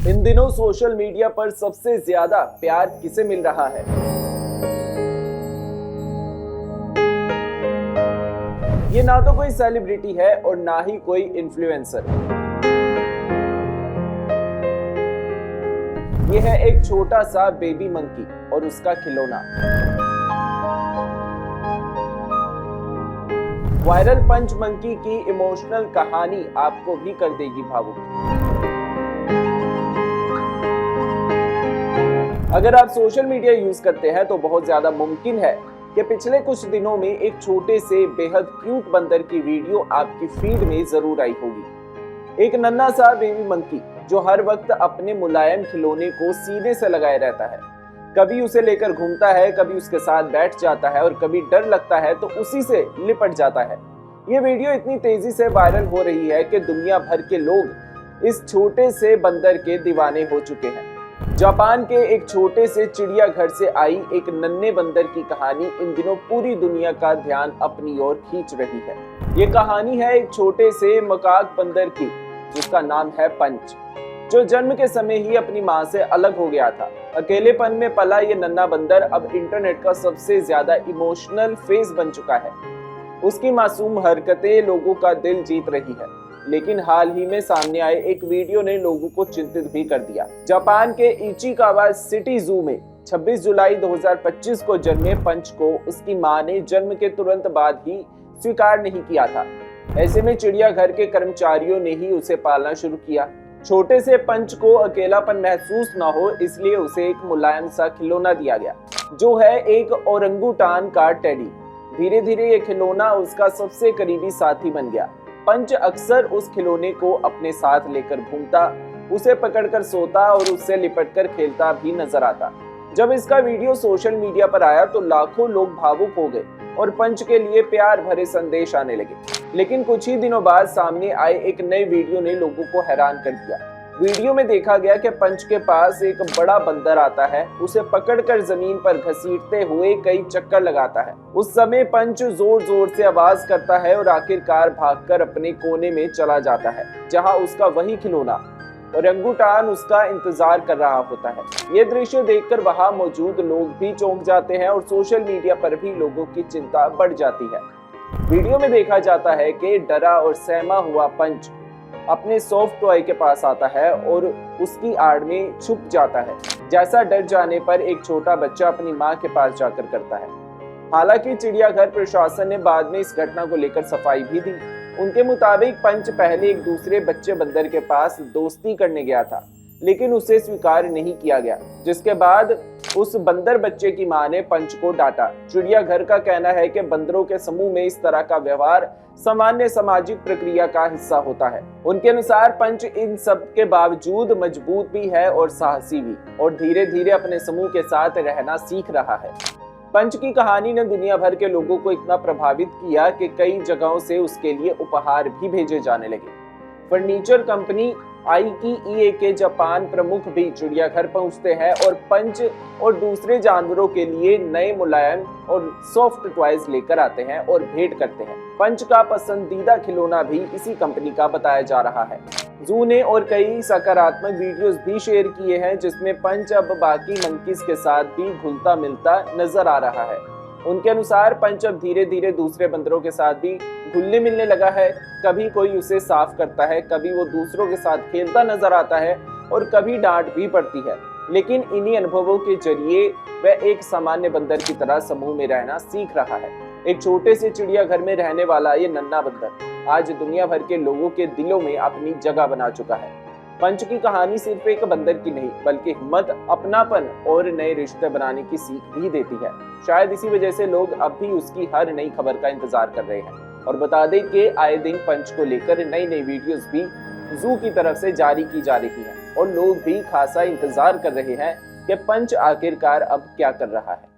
इन दिनों social media पर सबसे ज्यादा प्यार किसे मिल रहा है? ये ना तो कोई सेलिब्रिटी है और ना ही कोई इन्फ्लुएंसर। ये है एक छोटा सा बेबी मंकी और उसका खिलौना। वायरल पंच मंकी की इमोशनल कहानी आपको भी कर देगी भावुक। अगर आप सोशल मीडिया यूज करते हैं तो बहुत ज्यादा मुमकिन है कि पिछले कुछ दिनों में एक छोटे से बेहद क्यूट बंदर की वीडियो आपकी फीड में जरूर आई होगी। एक नन्हा सा बेबी मंकी जो हर वक्त अपने मुलायम खिलौने को सीने से लगाए रहता है। कभी उसे लेकर घूमता है, कभी उसके साथ बैठ जाता है और कभी डर लगता है तो उसी से लिपट जाता है। ये वीडियो इतनी तेजी से वायरल हो रही है कि दुनिया भर के लोग इस छोटे से बंदर के दीवाने हो चुके हैं। जापान के एक छोटे से चिड़ियाघर से आई एक नन्हे बंदर की कहानी इन दिनों पूरी दुनिया का ध्यान अपनी ओर खींच रही है। ये कहानी है एक छोटे से मकाक बंदर की जिसका नाम है पंच, जो जन्म के समय ही अपनी मां से अलग हो गया था। अकेलेपन में पला ये नन्हा बंदर अब इंटरनेट का सबसे ज्यादा इमोशनल फेस बन चुका है। उसकी मासूम हरकतें लोगों का दिल जीत रही है, लेकिन हाल ही में सामने आए एक वीडियो ने लोगों को चिंतित भी कर दिया। जापान के इचिकावा सिटी जू में 26 जुलाई 2025 को जन्मे पंच को उसकी मां ने जन्म के तुरंत बाद ही स्वीकार नहीं किया था। ऐसे में चिड़ियाघर के कर्मचारियों ने ही उसे पालना शुरू किया। छोटे से पंच को अकेलापन महसूस न हो इसलिए उसे एक मुलायम सा खिलौना दिया गया, जो है एक ओरंगुटान का टेडी। धीरे धीरे ये खिलौना उसका सबसे करीबी साथी बन गया। पंच अक्सर उस खिलौने को अपने साथ लेकर घूमता, उसे पकड़कर सोता और उससे लिपटकर खेलता भी नजर आता। जब इसका वीडियो सोशल मीडिया पर आया तो लाखों लोग भावुक हो गए और पंच के लिए प्यार भरे संदेश आने लगे। लेकिन कुछ ही दिनों बाद सामने आए एक नए वीडियो ने लोगों को हैरान कर दिया। वीडियो में देखा गया कि पंच के पास एक बड़ा बंदर आता है, उसे पकड़कर जमीन पर घसीटते हुए कई चक्कर लगाता है। उस समय पंच जोर जोर से आवाज करता है और आखिरकार भागकर अपने कोने में चला जाता है, जहां उसका वही खिलौना ओरंगुटान उसका इंतजार कर रहा होता है। ये दृश्य देखकर वहां मौजूद लोग भी चौंक जाते हैं और सोशल मीडिया पर भी लोगों की चिंता बढ़ जाती है। वीडियो में देखा जाता है कि डरा और सहमा हुआ पंच अपने सॉफ्ट टॉय के पास आता है और उसकी आड़ में छुप जाता है, जैसा डर जाने पर एक छोटा बच्चा अपनी मां के पास जाकर करता है। हालांकि चिड़ियाघर प्रशासन ने बाद में इस घटना को लेकर सफाई भी दी। उनके मुताबिक पंच पहले एक दूसरे बच्चे बंदर के पास दोस्ती करने गया था, लेकिन उसे स्वीकार नहीं किया गया, जिसके बाद उस बंदर बच्चे की मां ने पंच को डांटा। चिड़ियाघर का कहना है कि बंदरों के समूह में इस तरह का व्यवहार सामान्य सामाजिक प्रक्रिया का हिस्सा होता है। उनके अनुसार पंच इन सब के बावजूद मजबूत भी है और साहसी भी, और धीरे धीरे अपने समूह के साथ रहना सीख रहा है। पंच की कहानी ने दुनिया भर के लोगों को इतना प्रभावित किया कि कई जगहों से उसके लिए उपहार भी भेजे जाने लगे। फर्नीचर कंपनी IKEA के जापान प्रमुख भी चिड़ियाघर पहुंचते हैं और पंच और दूसरे जानवरों के लिए नए मुलायम और सॉफ्ट टॉयज लेकर आते हैं और भेंट करते हैं। पंच का पसंदीदा खिलौना भी इसी कंपनी का बताया जा रहा है। जू ने और कई सकारात्मक वीडियोस भी शेयर किए हैं जिसमें पंच अब बाकी मंकीज के साथ भी घुलता मिलता नजर आ रहा है। उनके अनुसार पंच अब धीरे धीरे दूसरे बंदरों के साथ भी घुलने मिलने लगा है। कभी कोई उसे साफ करता है, कभी वो दूसरों के साथ खेलता नजर आता है और कभी डांट भी पड़ती है। लेकिन इन्हीं अनुभवों के जरिए वह एक सामान्य बंदर की तरह समूह में रहना सीख रहा है। एक छोटे से चिड़ियाघर में रहने वाला ये नन्हा बंदर आज दुनिया भर के लोगों के दिलों में अपनी जगह बना चुका है। पंच की कहानी सिर्फ एक बंदर की नहीं बल्कि हिम्मत, अपनापन और नए रिश्ते बनाने की सीख भी देती है। शायद इसी वजह से लोग अब भी उसकी हर नई खबर का इंतजार कर रहे हैं। और बता दें कि आए दिन पंच को लेकर नई नई वीडियोस भी जू की तरफ से जारी की जा रही हैं और लोग भी खासा इंतजार कर रहे हैं कि पंच आखिरकार अब क्या कर रहा है।